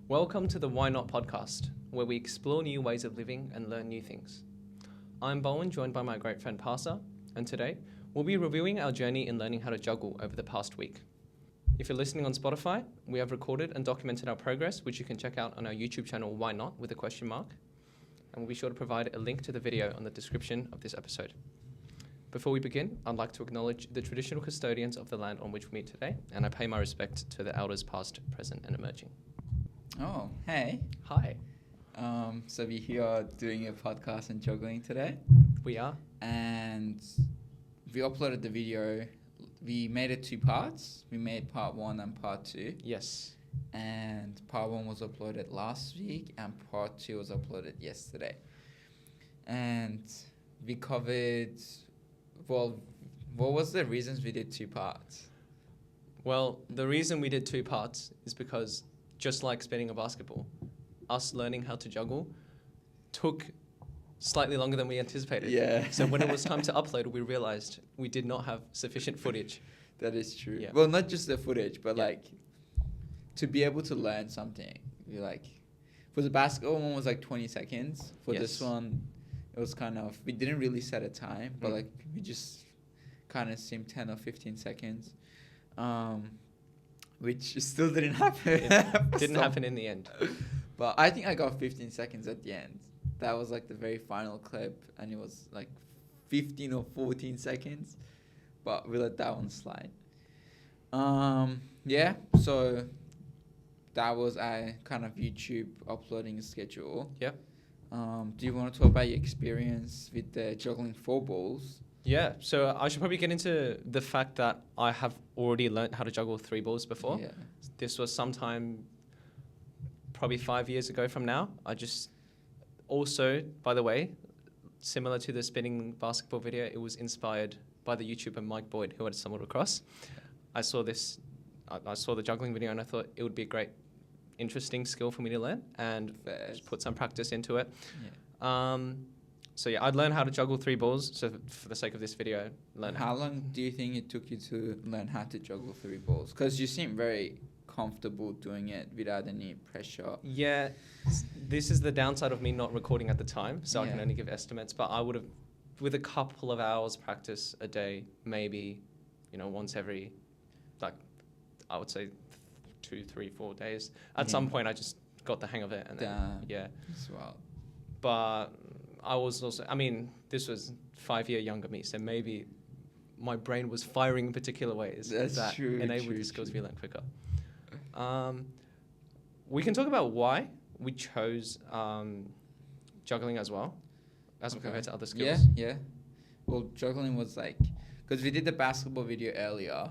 Welcome to the Why Not podcast, where we explore new ways of living and learn new things. I'm Bowen, joined by my great friend Parsa, and today we'll be reviewing our journey in learning how to juggle over the past week. If you're listening on Spotify, we have recorded and documented our progress, which you can check out on our YouTube channel, Why Not, with a question mark, and we'll be sure to provide a link to the video on the description of this episode. Before we begin, I'd like to acknowledge the traditional custodians of the land on which we meet today, and I pay my respect to the elders past, present, and emerging. Oh, hey. Hi. So we're here doing a podcast on juggling today. We are. And we uploaded the video. We made it 2 parts. We made part 1 and part 2. Yes. And part 1 was uploaded last week and part 2 was uploaded yesterday. And we covered, well, what was the reasons we did 2 parts? Well, the reason we did 2 parts is because, just like spinning a basketball, us learning how to juggle took slightly longer than we anticipated. Yeah. So when it was time to upload, we realized we did not have sufficient footage. That is true. Yeah. Well, not just the footage, but Yeah. like to be able to learn something. We like, for the basketball one was like 20 seconds. For this Yes. one, it was kind of, we didn't really set a time, but like we just kind of seemed 10 or 15 seconds. Which still didn't happen. It didn't happen in the end. But I think I got 15 seconds at the end. That was like the very final clip, and it was like 15 or 14 seconds. But we let that one slide. Yeah, so that was a kind of YouTube uploading schedule. Yep. Do you want to talk about your experience with the juggling 4 balls? Yeah, so I should probably get into the fact that I have already learned how to juggle 3 balls before. Yeah. This was sometime probably 5 years ago from now. I just also, by the way, similar to the spinning basketball video, it was inspired by the YouTuber Mike Boyd, who I'd stumbled across. I saw the juggling video and I thought it would be a great, interesting skill for me to learn and just put some practice into it. Yeah. So yeah, I'd learn how to juggle 3 balls. So for the sake of this video, How long do you think it took you to learn how to juggle 3 balls? Because you seem very comfortable doing it without any pressure. Yeah, this is the downside of me not recording at the time, so I can Yeah. only give estimates. But I would have, with a couple of hours practice a day, maybe, once every, like, I would say 2, 3, 4 days. At some point, I just got the hang of it, and then, yeah. As well. But I was also, this was 5 year younger me, so maybe my brain was firing in particular ways that enabled the skills to be learned quicker. We can talk about why we chose juggling as well, as compared to other skills. Yeah. Well, juggling was like, because we did the basketball video earlier,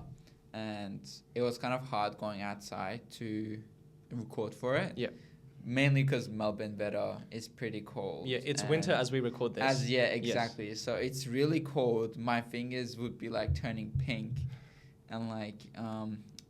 and it was kind of hard going outside to record for it. Yeah. Mainly because Melbourne weather is pretty cold. Yeah, it's winter as we record this. Exactly. Yes. So it's really cold. My fingers would be like turning pink, and like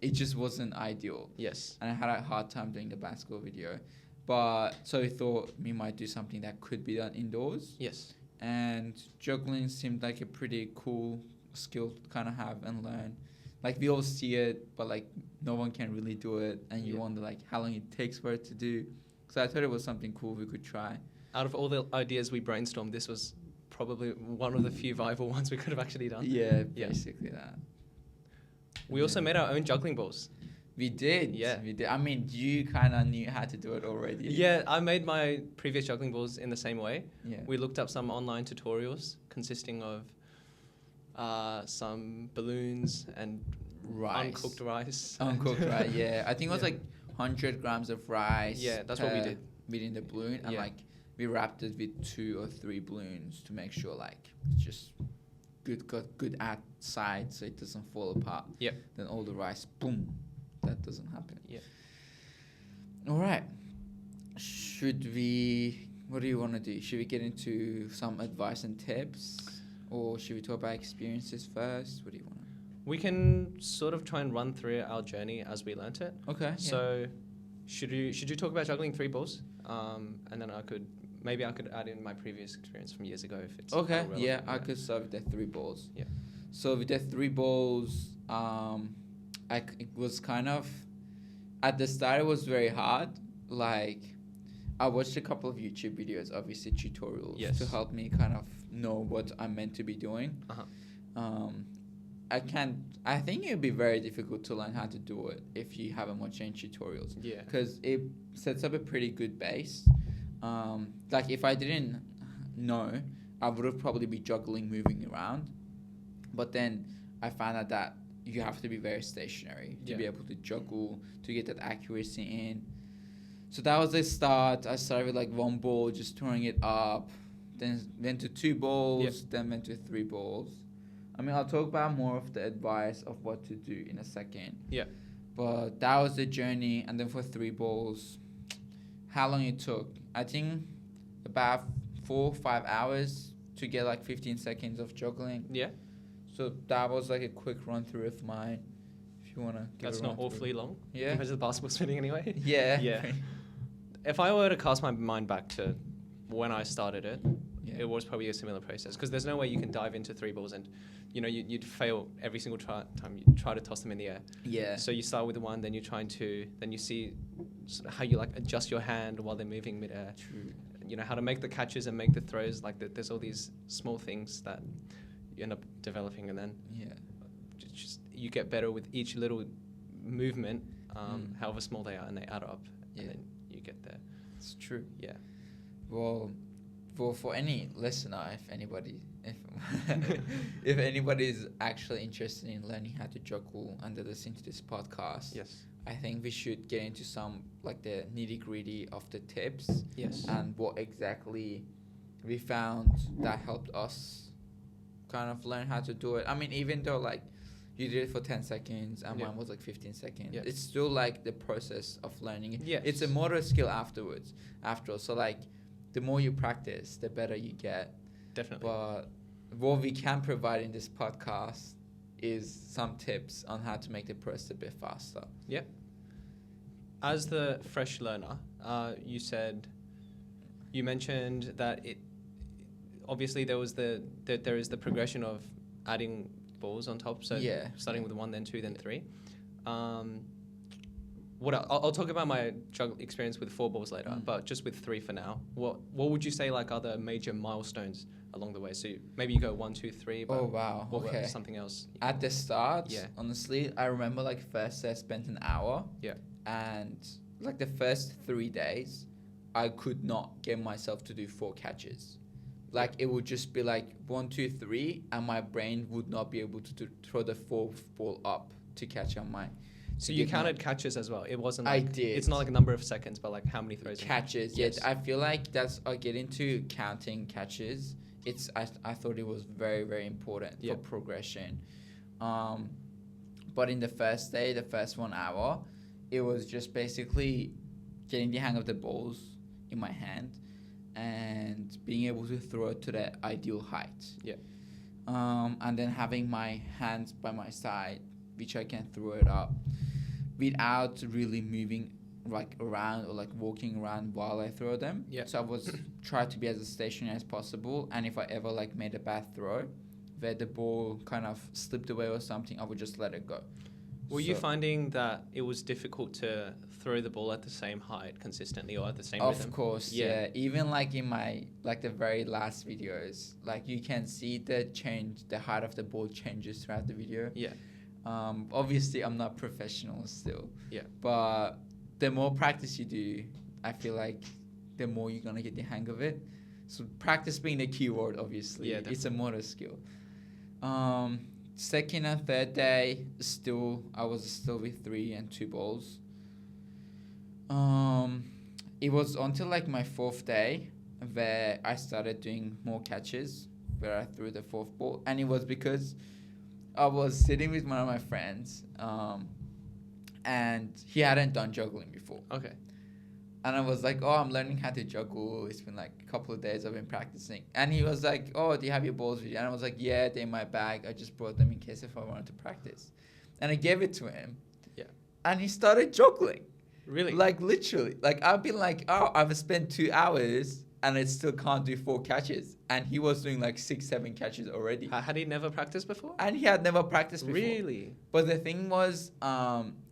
it just wasn't ideal. Yes. And I had a hard time doing the basketball video, but so we thought we might do something that could be done indoors. Yes. And juggling seemed like a pretty cool skill to kind of have and learn. Like we all see it, but like no one can really do it, and you wonder like how long it takes for it to do. So I thought it was something cool we could try. Out of all the ideas we brainstormed, this was probably one of the few viable ones we could have actually done. Yeah, basically that. We also made our own juggling balls. We did. Yeah. We did. I mean, you kind of knew how to do it already. Yeah, I made my previous juggling balls in the same way. Yeah. We looked up some online tutorials consisting of some balloons and uncooked rice. Uncooked rice, yeah. I think it was like 100 grams of rice. Yeah, that's what we did. Within the balloon, and like we wrapped it with 2 or 3 balloons to make sure like it's just good outside so it doesn't fall apart. Yeah. Then all the rice, boom, that doesn't happen. Yeah. All right. What do you want to do? Should we get into some advice and tips, or should we talk about experiences first? What do you want to? We can sort of try and run through our journey as we learnt it. Okay. So, should you talk about juggling 3 balls? And then I could add in my previous experience from years ago if it's okay. relevant. Yeah, I could start with the 3 balls. Yeah. So with the 3 balls, it was kind of at the start it was very hard like I watched a couple of YouTube videos, obviously tutorials, Yes. to help me kind of know what I'm meant to be doing. Um, I think it would be very difficult to learn how to do it if you haven't watched any tutorials. Yeah. Because it sets up a pretty good base. Like if I didn't know, I would have probably be juggling, moving around. But then I found out that you have to be very stationary to be able to juggle, to get that accuracy in. So that was the start. I started with like one ball, just throwing it up, then went to two balls, then went to three balls. I mean, I'll talk about more of the advice of what to do in a second. Yeah. But that was the journey. And then for three balls, how long it took? I think about 4 or 5 hours to get like 15 seconds of juggling. Yeah. So that was like a quick run through of mine. If you want to That's not awfully long. Yeah. Compared to the basketball spinning anyway. Yeah. Yeah. If I were to cast my mind back to when I started it, it was probably a similar process, because there's no way you can dive into three balls and, you'd fail every single time you try to toss them in the air. Yeah. So you start with one, then you're trying to, then you see sort of how you like adjust your hand while they're moving midair. True. How to make the catches and make the throws. Like there's all these small things that you end up developing, and then just you get better with each little movement, however small they are, and they add up, and then you get there. It's true. Yeah. Well, for any listener, if anybody is actually interested in learning how to juggle and they're listening to this podcast, Yes. I think we should get into some like the nitty gritty of the tips. Yes. And what exactly we found that helped us kind of learn how to do it. I mean, even though like you did it for 10 seconds and mine was like 15 seconds, it's still like the process of learning it. Yes. It's a motor skill after all. So like the more you practice, the better you get. Definitely. But what we can provide in this podcast is some tips on how to make the process a bit faster. Yeah. As the fresh learner, you mentioned that obviously there is the progression of adding balls on top. So starting with one, then two, then three. I'll talk about my juggle experience with 4 balls later, but just with 3 for now. What would you say like are the major milestones along the way? So maybe you go 1, 2, 3. But what about something else? At the start, honestly, I remember like first I spent an hour. Yeah. And like the first 3 days, I could not get myself to do 4 catches. Like it would just be like 1, 2, 3, and my brain would not be able to throw the 4th ball up to catch on mine. So you counted catches as well. It wasn't like, I did. It's not like a number of seconds, but like how many throws. Catches. Yes. I feel like I get into counting catches. I thought it was very, very important for progression. But in the first day, the first 1 hour, it was just basically getting the hang of the balls in my hand and being able to throw it to the ideal height. Yeah. And then having my hands by my side, which I can throw it up without really moving like around or like walking around while I throw them. Yeah. So I was try to be as stationary as possible, and if I ever like made a bad throw where the ball kind of slipped away or something, I would just let it go. Were you finding that it was difficult to throw the ball at the same height consistently or at the same rhythm? Of course, yeah. Even like in my like the very last videos, like you can see the height of the ball changes throughout the video. Yeah. Obviously, I'm not professional still. Yeah. But the more practice you do, I feel like the more you're gonna get the hang of it. So practice being the key word, obviously. Yeah, it's a motor skill. Second and third day, I was still with 3 and 2 balls. It was until like my 4th day where I started doing more catches, where I threw the 4th ball, and it was because I was sitting with one of my friends, and he hadn't done juggling before. Okay. And I was like, I'm learning how to juggle. It's been like a couple of days I've been practicing. And he was like, do you have your balls with you? And I was like, yeah, they're in my bag. I just brought them in case if I wanted to practice. And I gave it to him. Yeah. And he started juggling. Really? Like literally. Like I've been like, I've spent 2 hours and it still can't do 4 catches. And he was doing like 6, 7 catches already. Had he never practiced before? And he had never practiced before. Really? But the thing was,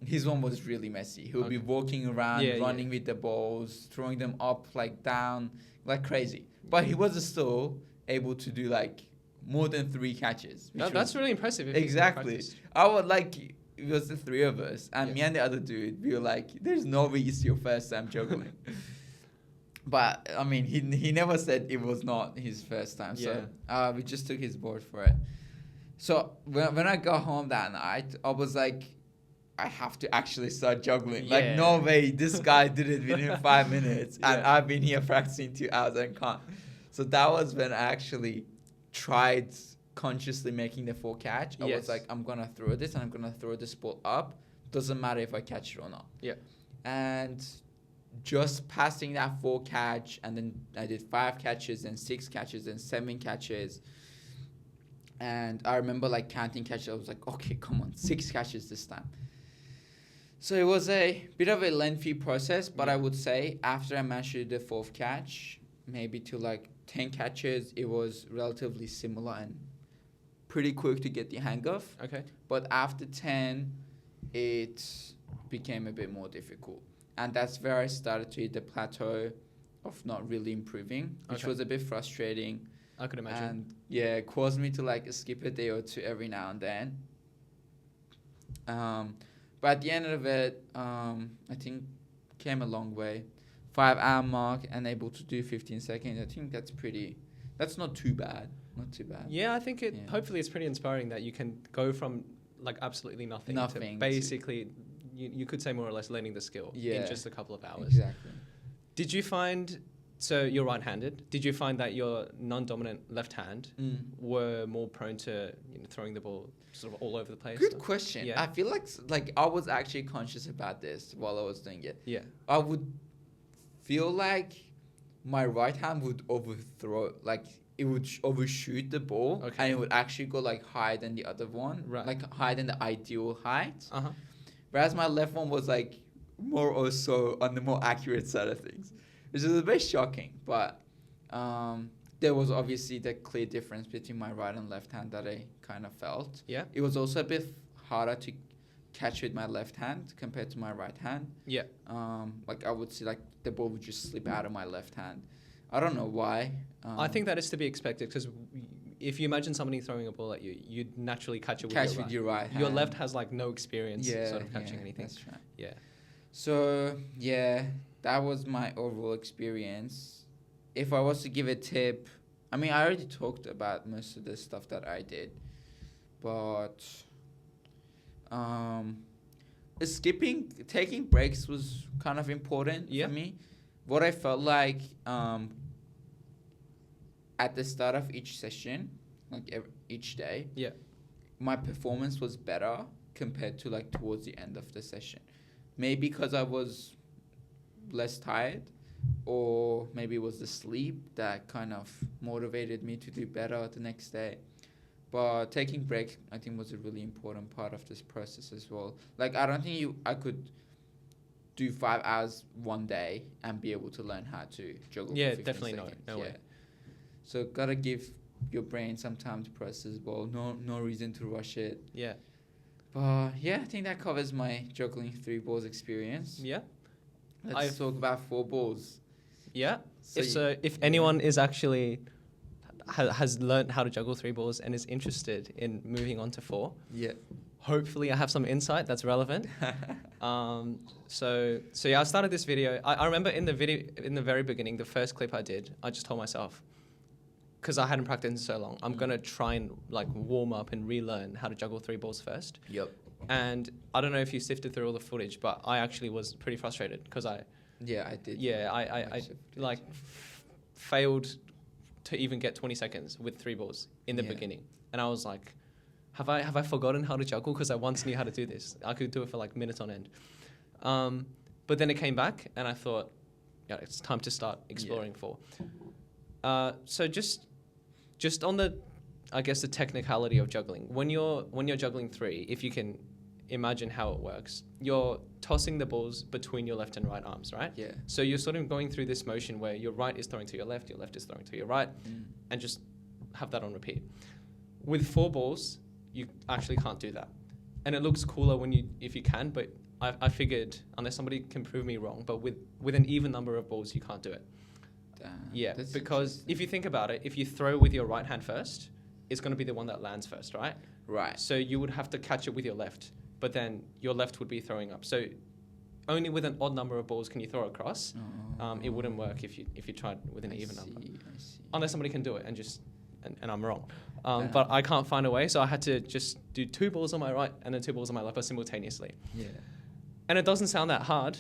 his one was really messy. He would be walking around, running with the balls, throwing them up, like down, like crazy. But he was still able to do like more than 3 catches. That's really impressive. If exactly. I would like, it was the 3 of us, and me and the other dude, we were like, there's no way it's your first time juggling. But I mean, he never said it was not his first time. So we just took his word for it. So when I got home that night, I was like, I have to actually start juggling. Yeah. Like, no way, this guy did it within 5 minutes, and I've been here practicing 2 hours and can't. So that was when I actually tried consciously making the 4 catch. I was like, I'm gonna throw this, and I'm gonna throw this ball up. Doesn't matter if I catch it or not. Yeah. And just passing that 4 catch, and then I did 5 catches and 6 catches and 7 catches. And I remember like counting catches. I was like, okay, come on, 6 catches this time. So it was a bit of a lengthy process, but I would say after I managed to do the 4th catch, maybe to like 10 catches, it was relatively similar and pretty quick to get the hang of. Okay. But after 10, it became a bit more difficult. And that's where I started to hit the plateau of not really improving, which was a bit frustrating. I could imagine. And yeah, it caused me to like skip a day or 2 every now and then. But at the end of it, I think came a long way. 5-hour mark and able to do 15 seconds. I think that's not too bad. Not too bad. Yeah, I think hopefully it's pretty inspiring that you can go from like absolutely nothing to basically, you could say more or less learning the skill in just a couple of hours. Exactly. Did you find, so you're right-handed, did you find that your non-dominant left hand were more prone to throwing the ball sort of all over the place? Good question. Yeah. I feel like I was actually conscious about this while I was doing it. Yeah. I would feel like my right hand would overthrow, like it would overshoot the ball, and it would actually go like higher than the other one, like higher than the ideal height. Whereas my left one was like more or so on the more accurate side of things, which is a bit shocking. But there was obviously the clear difference between my right and left hand that I kind of felt. Yeah. It was also a bit harder to catch with my left hand compared to my right hand. Yeah. Like I would see like the ball would just slip out of my left hand. I don't know why. I think that is to be expected because if you imagine somebody throwing a ball at you, you'd naturally catch it with your right hand. Your left has like no experience sort of catching anything. That's right. Yeah. So yeah, that was my overall experience. If I was to give a tip, I mean, I already talked about most of the stuff that I did, but taking breaks was kind of important for me. What I felt like at the start of each session, like each day, my performance was better compared to like towards the end of the session. Maybe because I was less tired, or maybe it was the sleep that kind of motivated me to do better the next day. But taking breaks, I think, was a really important part of this process as well. Like, I don't think I could do 5 hours one day and be able to learn how to juggle. Yeah, for 15 definitely seconds. no way. So gotta give your brain some time to process ball. No reason to rush it. Yeah. But yeah, I think that covers my juggling 3 balls experience. Yeah. Let's talk about 4 balls. Yeah. If anyone is actually has learned how to juggle 3 balls and is interested in moving on to 4, hopefully I have some insight that's relevant. So yeah, I started this video. I remember in the very beginning, the first clip I did, I just told myself, because I hadn't practiced in so long, I'm gonna try and like warm up and relearn how to juggle 3 balls first. Yep. And I don't know if you sifted through all the footage, but I actually was pretty frustrated because I did. Yeah, I like failed to even get 20 seconds with 3 balls in the beginning, and I was like, have I forgotten how to juggle? Because I once knew how to do this. I could do it for like minutes on end. But then it came back, and I thought, yeah, it's time to start exploring 4. So just on the, I guess, the technicality of juggling. When you're juggling 3, if imagine how it works. You're tossing the balls between your left and right arms, right? Yeah. So you're sort of going through this motion where your right is throwing to your left is throwing to your right, and just have that on repeat. With 4 balls, you actually can't do that. And it looks cooler if you can, but I figured, unless somebody can prove me wrong, but with an even number of balls, you can't do it. Yeah, because if you think about it, if you throw with your right hand first, it's going to be the one that lands first, right? Right. So you would have to catch it with your left, but then your left would be throwing up. So only with an odd number of balls can you throw across. It wouldn't work if you tried with an even number. I see. Unless somebody can do it and I'm wrong. But I can't find a way, so I had to just do 2 balls on my right and then 2 balls on my left, but simultaneously. Yeah. And it doesn't sound that hard,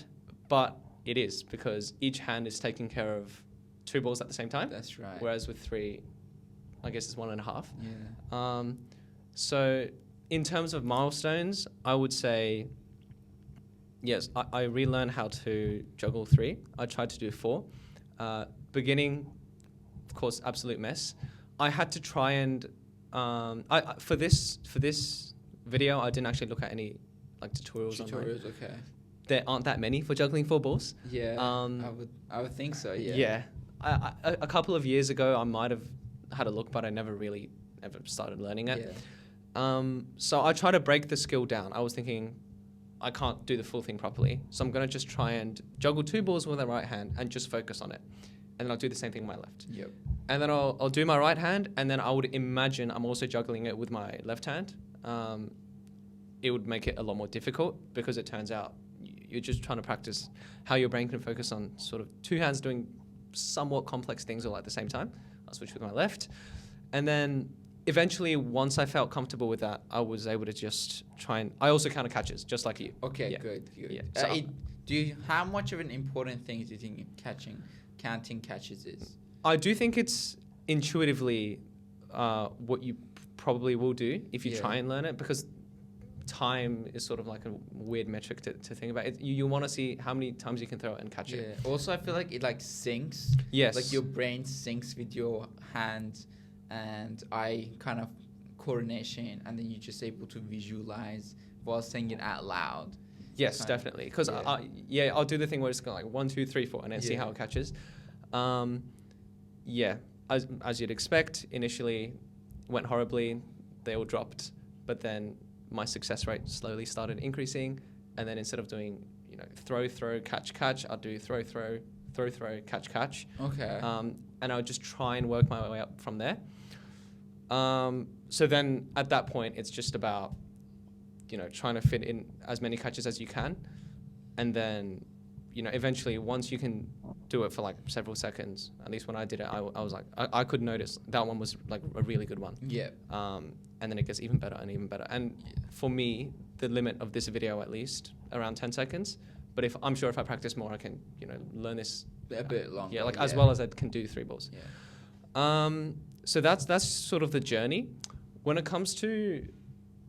but it is, because each hand is taking care of 2 balls at the same time. That's right. Whereas with 3, I guess it's 1.5. Yeah. So in terms of milestones, I would say, yes, I relearned how to juggle 3. I tried to do 4. Beginning, of course, absolute mess. I had to try and for this video, I didn't actually look at any like tutorials online. Okay. There aren't that many for juggling 4 balls. Yeah. I would think so. Yeah. Yeah. A couple of years ago, I might have had a look, but I never really ever started learning it. Yeah. So I try to break the skill down. I was thinking, I can't do the full thing properly, so I'm going to just try and juggle 2 balls with my right hand and just focus on it. And then I'll do the same thing with my left. Yep. And then I'll do my right hand, and then I would imagine I'm also juggling it with my left hand. It would make it a lot more difficult, because it turns out you're just trying to practice how your brain can focus on sort of 2 hands doing somewhat complex things all at the same time. I'll switch with my left. And then eventually, once I felt comfortable with that, I was able to just try and... I also counted catches, just like you. Okay, Yeah. good. Yeah. So how much of an important thing do you think counting catches is? I do think it's intuitively what you probably will do if you try and learn it, because time is sort of like a weird metric to think about. You want to see how many times you can throw it and catch it. Also, I feel like it like syncs. Yes. Like your brain syncs with your hand and eye kind of coordination, and then you're just able to visualize while saying it out loud. Yes, definitely. Because I'll do the thing where it's going like 1, 2, 3, 4, and then see how it catches. As you'd expect, initially went horribly. They all dropped, but then my success rate slowly started increasing, and then instead of doing throw, catch, I'd do throw, catch. Okay. And I would just try and work my way up from there. So then at that point, it's just about trying to fit in as many catches as you can, and then eventually, once you can do it for like several seconds, at least when I did it, I was like, I could notice that one was like a really good one. Yeah. And then it gets even better and even better. And for me, the limit of this video, at least, around 10 seconds. But I'm sure if I practice more, I can, learn this a bit longer. Yeah, as well as I can do 3 balls. Yeah. So that's sort of the journey. When it comes to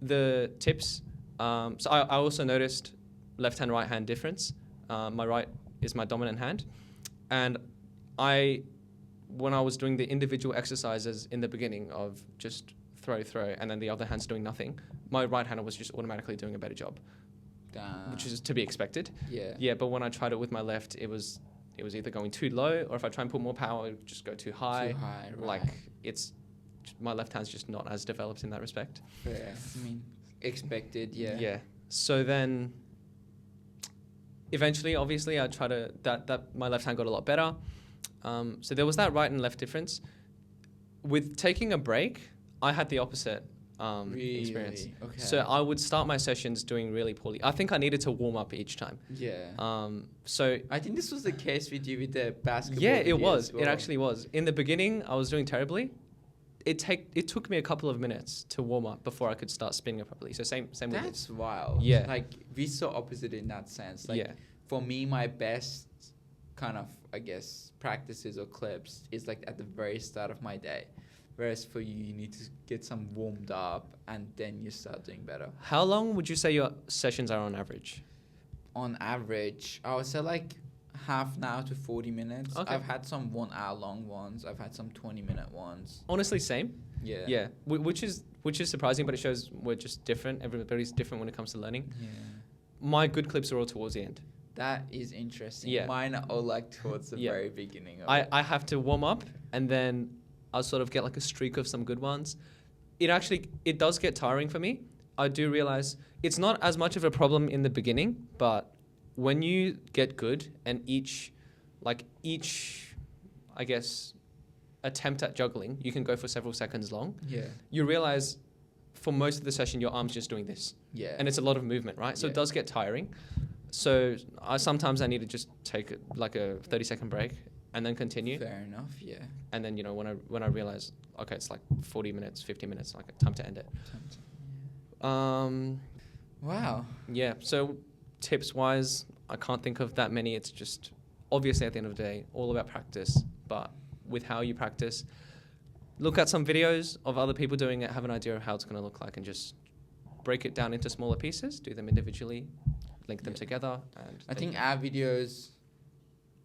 the tips, so I also noticed left hand, right hand difference. My right is my dominant hand. And when I was doing the individual exercises in the beginning of just throw, and then the other hand's doing nothing, my right hander was just automatically doing a better job, which is to be expected. Yeah. Yeah, but when I tried it with my left, it was either going too low, or if I try and put more power, it would just go too high. Right. Like my left hand's just not as developed in that respect. Fair. I mean, expected. Yeah. Yeah. So then, eventually, obviously, I tried that my left hand got a lot better. So there was that right and left difference. With taking a break, I had the opposite experience. Okay. So I would start my sessions doing really poorly. I think I needed to warm up each time. Yeah. So I think this was the case with you with the basketball. Yeah, it was. Well. It actually was. In the beginning, I was doing terribly. It took me a couple of minutes to warm up before I could start spinning it properly. So same with this. That's wild. Yeah. Like we're so opposite in that sense. Like for me, my best kind of practices or clips is like at the very start of my day. Whereas for you need to get some warmed up and then you start doing better. How long would you say your sessions are on average? On average, I would say like half an hour to 40 minutes. Okay. I've had some 1 hour long ones. I've had some 20-minute ones. Honestly, same. Yeah. Yeah, which is surprising, but it shows we're just different. Everybody's different when it comes to learning. Yeah. My good clips are all towards the end. That is interesting. Yeah. Mine are all like towards the Yeah. very beginning of I have to warm up, and then I'll sort of get like a streak of some good ones. It does get tiring for me. I do realize it's not as much of a problem in the beginning, but when you get good and each, I guess, attempt at juggling, you can go for several seconds long. Yeah. You realize for most of the session, your arm's just doing this. Yeah. And it's a lot of movement, right? So Yeah. it does get tiring. So sometimes I need to just take a 30-second break and then continue. Fair enough. Yeah. And then, when I realize, okay, it's like 40 minutes, 50 minutes, like time to end it. Wow. Yeah. So tips wise, I can't think of that many. It's just obviously at the end of the day, all about practice, but with how you practice, look at some videos of other people doing it, have an idea of how it's going to look like, and just break it down into smaller pieces, do them individually, link them together. And I think our videos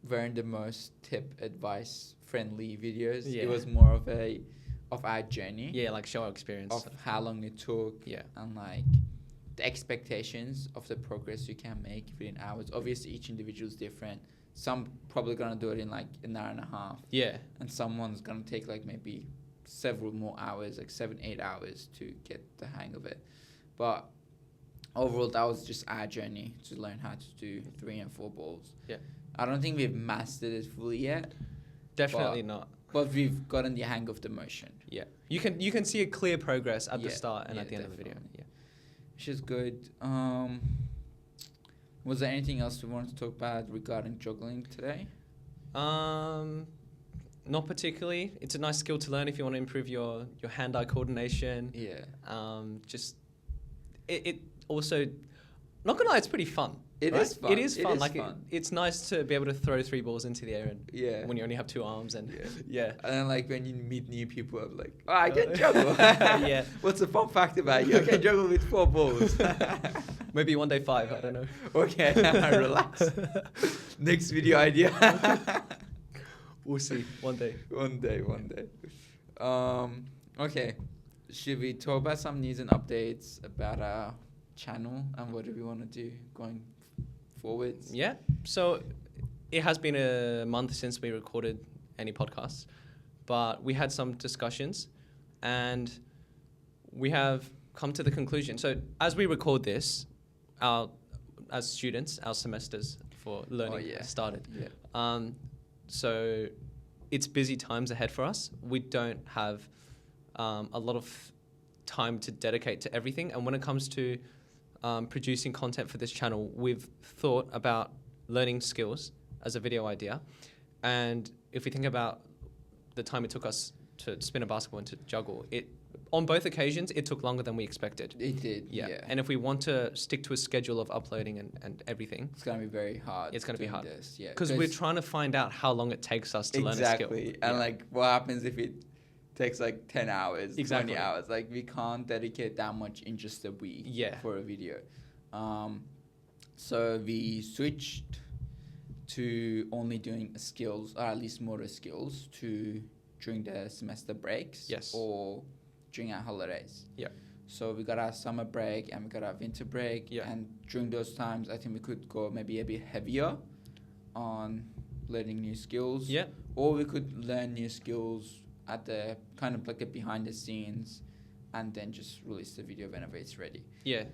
weren't the most tip advice friendly videos. Yeah. It was more of our journey. Yeah, like show our experience. Of how long it took. Yeah. And like the expectations of the progress you can make within hours. Obviously each individual is different. Some probably gonna do it in like an hour and a half. Yeah. And someone's gonna take like maybe several more hours, like 7-8 hours to get the hang of it. But overall, that was just our journey to learn how to do 3 and 4 balls. Yeah. I don't think we've mastered it fully yet. Definitely not. But we've gotten the hang of the motion. Yeah. You can see a clear progress at the Yeah, start and yeah, at the end of the video. definitely. Yeah. Which is good. Was there anything else we wanted to talk about regarding juggling today? Not particularly. It's a nice skill to learn if you want to improve your hand-eye coordination. Yeah. Just it also, not gonna lie, it's pretty fun. It right? is fun. It is fun. It is fun. It's nice to be able to throw 3 balls into the air and Yeah. when you only have 2 arms and yeah. And then like when you meet new people, I'm like, oh, I can juggle. Yeah. What's the fun fact about you? I can juggle with 4 balls. Maybe one day 5. I don't know. Okay, relax. Next video idea. We'll see one day. One day. Okay. Should we talk about some news and updates about our channel and what do we want to do going forwards? Yeah. So it has been a month since we recorded any podcasts, but we had some discussions and we have come to the conclusion. So as we record this, as students, our semesters for learning started. Yeah. So it's busy times ahead for us. We don't have a lot of time to dedicate to everything. And when it comes to producing content for this channel, we've thought about learning skills as a video idea. And if we think about the time it took us to spin a basketball and to juggle, on both occasions, it took longer than we expected. It did, yeah. And if we want to stick to a schedule of uploading and everything, it's going to be very hard. It's going to be hard. Yeah. Because we're trying to find out how long it takes us to learn a skill. Exactly. And like what happens if it takes like 10 hours, Exactly. 20 hours? Like we can't dedicate that much in just a week for a video. So we switched to only doing skills, or at least motor skills, during the semester breaks. Yes. Or during our holidays. Yeah. So we got our summer break and we got our winter break. Yeah. And during those times, I think we could go maybe a bit heavier on learning new skills. Yeah. Or we could learn new skills at the kind of like a behind the scenes and then just release the video whenever it's ready. Yeah.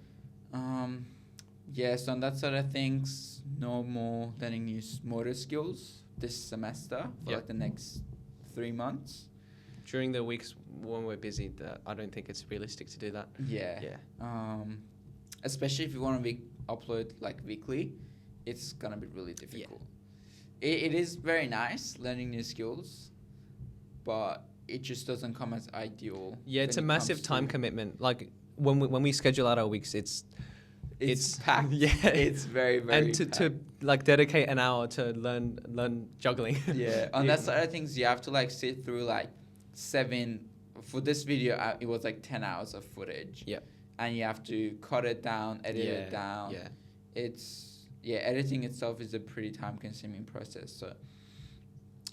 So on that side of things, no more learning new motor skills this semester for like the next 3 months. During the weeks when we're busy, I don't think it's realistic to do that. Yeah. Especially if you want to upload like weekly, it's gonna be really difficult. It is very nice learning new skills, but it just doesn't come as ideal. Yeah, it's a massive time commitment. Like when we schedule out our weeks, it's packed. Yeah, it's very very. And to like dedicate an hour to learn juggling. Yeah, on that side of things, you have to like sit through like 7. For this video, it was like 10 hours of footage. Yeah. And you have to cut it down, edit it down. Yeah. editing itself is a pretty time consuming process. So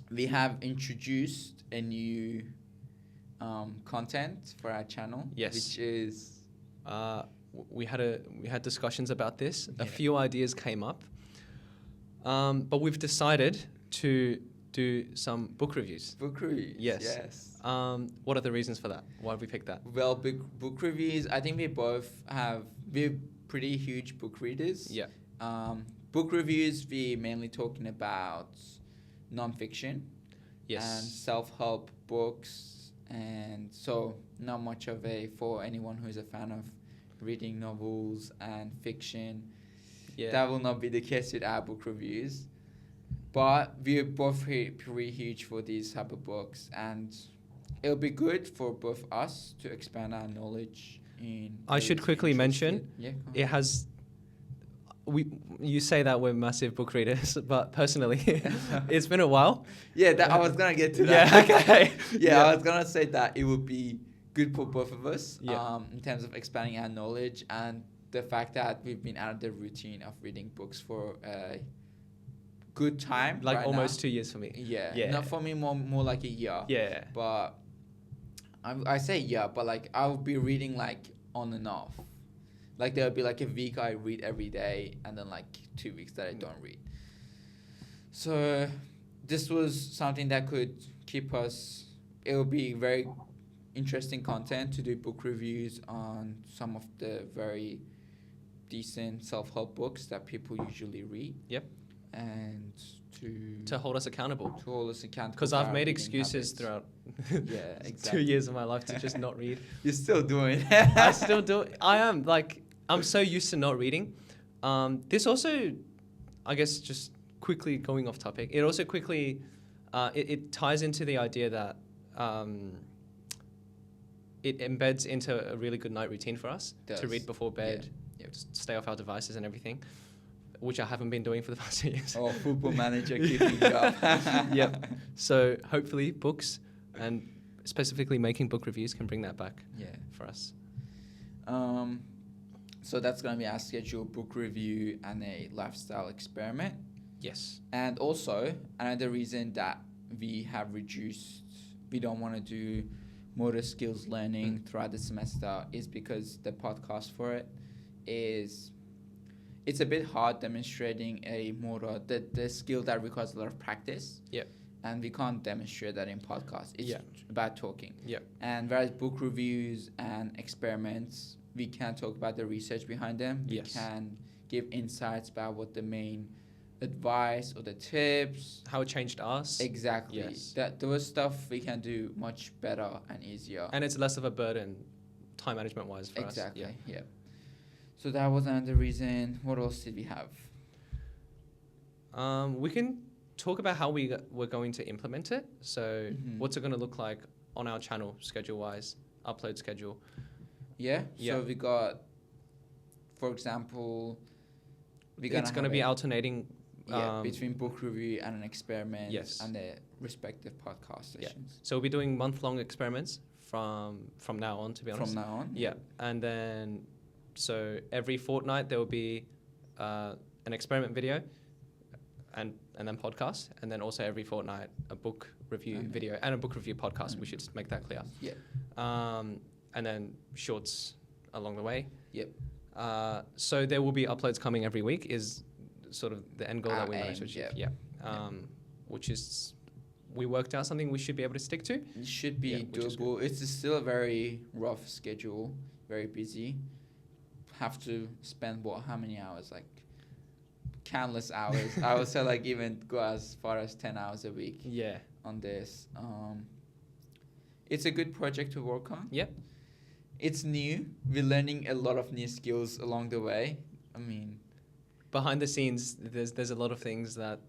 we have introduced a new content for our channel. Yes. Which is we had discussions about this. Yeah. A few ideas came up, but we've decided to do some book reviews. book reviews. Yes. What are the reasons for that? Why have we picked that? Well, book reviews, I think we're pretty huge book readers. Yeah. Book reviews, we mainly talking about non-fiction Yes. and self-help books, and so not much of for anyone who's a fan of reading novels and fiction. Yeah. That will not be the case with our book reviews. But we're both pretty huge for these type of books, and it'll be good for both us to expand our knowledge in. I should quickly mention, Yeah. it has. You say that we're massive book readers, but personally, it's been a while. Yeah, I was gonna get to that. Yeah. Okay. Yeah, I was gonna say that it would be good for both of us. Yeah. In terms of expanding our knowledge and the fact that we've been out of the routine of reading books for a good time. Like right almost now. 2 years for me. Yeah. Yeah. Not for me, more like a year. Yeah. But I say yeah, but like I'll be reading like on and off. Like there'll be like a week I read every day, and then like 2 weeks that I don't read. So this was something that could keep us. It will be very interesting content to do book reviews on some of the very decent self-help books that people usually read. Yep. And To hold us accountable. to hold us accountable. Because for I've our made reading excuses habits. throughout Yeah, exactly. 2 years of my life to just not read. You're still doing it. I still do. I am like, I'm so used to not reading. This also, I guess, just quickly going off topic, it also quickly, it ties into the idea that it embeds into a really good night routine for us to Does. read before bed, just stay off our devices and everything, which I haven't been doing for the past 2 years. Oh, football manager keeping you up. Yep. So hopefully books and specifically making book reviews can bring that back Yeah. for us. So that's going to be our scheduled book review and a lifestyle experiment. Yes. And also, another reason that we don't want to do motor skills learning throughout the semester is because the podcast for it it's a bit hard demonstrating the skill that requires a lot of practice. Yep. And we can't demonstrate that in podcast. It's about talking. Yep. And whereas book reviews and experiments, we can talk about the research behind them. We Yes. can give insights about what the main advice or the tips. How it changed us. Exactly. Yes. Those stuff we can do much better and easier. And it's less of a burden, time management wise for us. Exactly. Yeah. Yeah. So that was another reason. What else did we have? We can talk about how we're going to implement it. So what's it going to look like on our channel schedule wise, upload schedule. Yeah. Yeah. So we got, for example, It's going to be alternating. Between book review and an experiment. Yes. And the respective podcast Yeah. sessions. So we'll be doing month-long experiments from now on, to be honest. From now on. Yeah. And then, so every fortnight there will be an experiment video and then podcast. And then also every fortnight a book review video and a book review podcast. We should just make that clear. Yeah. And then shorts along the way. Yep. So there will be uploads coming every week is sort of the end goal that we want to achieve. Yep. Yeah. Which is, we worked out something we should be able to stick to. It should be which is doable. It's still a very rough schedule, very busy. Have to spend how many hours? Like countless hours. I would say like even go as far as 10 hours a week. Yeah. On this. It's a good project to work on. Yep. It's new. We're learning a lot of new skills along the way. I mean, behind the scenes, there's a lot of things that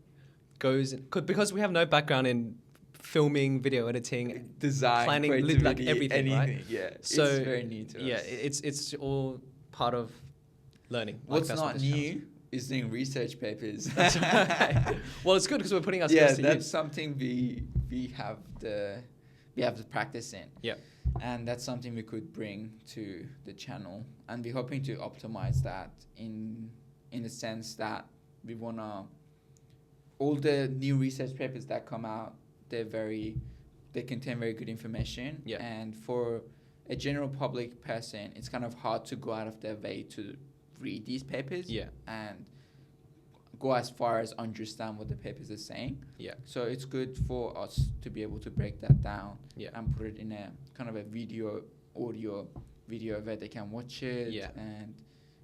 goes because we have no background in filming, video editing, design, planning, creativity, like everything, right? Yeah. So it's very new to us. Yeah, it's all part of learning. What's that's not this new is doing research papers. That's right. Well, it's good because we're putting our skills to that's use. something we have the practice in. Yeah. And that's something we could bring to the channel, and we're hoping to optimize that in the sense that we wanna all the new research papers that come out. They contain very good information. Yeah. And for a general public person, it's kind of hard to go out of their way to read these papers. Yeah. And go as far as understand what the papers are saying. Yeah. So it's good for us to be able to break that down. Yeah. And put it in a kind of a audio video where they can watch it. Yeah. And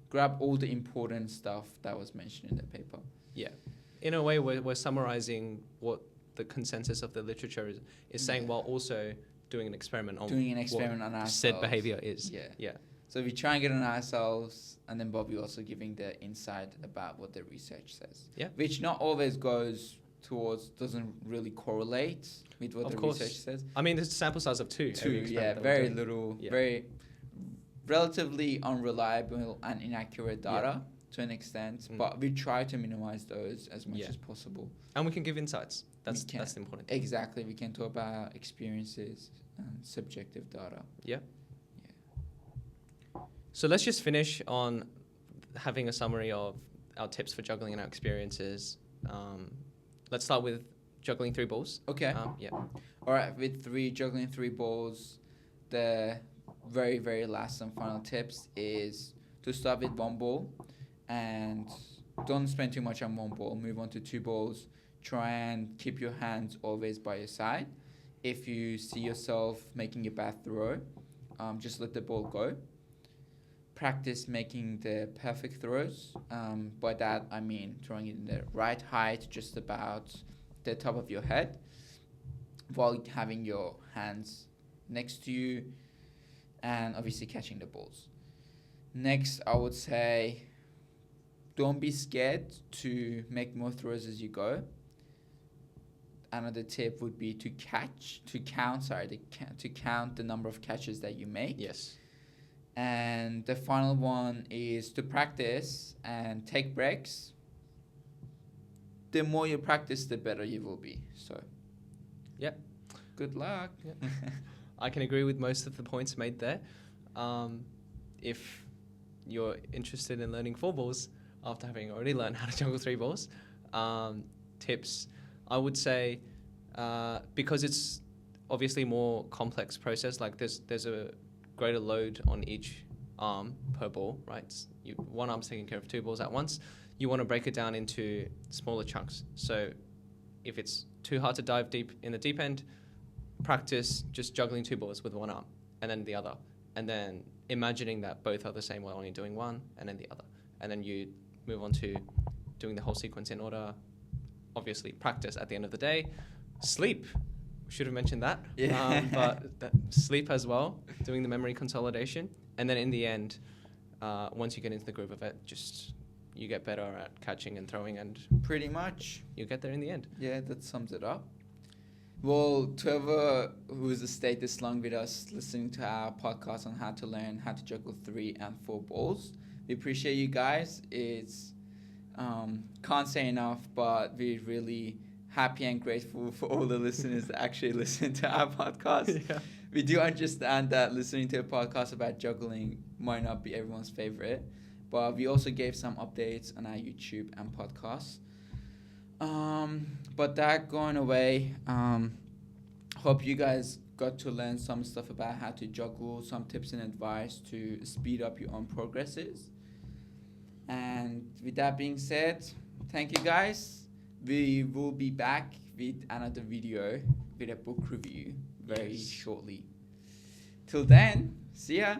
grab all the important stuff that was mentioned in the paper. Yeah. In a way, we're summarizing what the consensus of the literature is saying, while also doing an experiment on on ourselves. said behavior is. Yeah. Yeah. So we try and get on ourselves, and then Bobby also giving the insight about what the research says. Yeah. Which not always doesn't really correlate with what Of the course. research says. I mean, there's a sample size of 2. Two, every yeah, experiment that we're very doing. little, Yeah. very relatively unreliable and inaccurate data to an extent, but we try to minimize those as much as possible. And we can give insights. That's the important thing. Exactly. We can talk about experiences and subjective data. Yeah. So let's just finish on having a summary of our tips for juggling and our experiences. Let's start with juggling 3 balls. Okay. Yeah. All right. With juggling 3 balls, the very, very last and final tips is to start with 1 ball and don't spend too much on 1 ball. Move on to 2 balls. Try and keep your hands always by your side. If you see yourself making a bad throw, just let the ball go. Practice making the perfect throws. By that, I mean throwing it in the right height, just about the top of your head, while having your hands next to you, and obviously catching the balls. Next, I would say don't be scared to make more throws as you go. Another tip would be to count the number of catches that you make. Yes. And the final one is to practice and take breaks. The more you practice, the better you will be. So, yep. Good luck. Yep. I can agree with most of the points made there. If you're interested in learning 4 balls after having already learned how to juggle 3 balls, tips, I would say, because it's obviously more complex process, like there's a greater load on each arm per ball, right? One arm's taking care of 2 balls at once. You want to break it down into smaller chunks. So if it's too hard to dive deep in the deep end, practice just juggling 2 balls with 1 arm and then the other. And then imagining that both are the same while only doing one and then the other. And then you move on to doing the whole sequence in order. Obviously, practice at the end of the day. Sleep. Should have mentioned that. Yeah. But sleep as well, doing the memory consolidation. And then in the end, once you get into the groove of it, just you get better at catching and throwing, and pretty much you get there in the end. Yeah, that sums it up. Well, to whoever who's stayed this long with us listening to our podcast on how to learn how to juggle 3 and 4 balls, we appreciate you guys. It's can't say enough, but we're really happy and grateful for all the listeners that actually listen to our podcast. Yeah. We do understand that listening to a podcast about juggling might not be everyone's favorite, but we also gave some updates on our YouTube and podcasts. But that going away, hope you guys got to learn some stuff about how to juggle, some tips and advice to speed up your own progresses. And with that being said, thank you guys. We will be back with another video with a book review very shortly. Till then, see ya.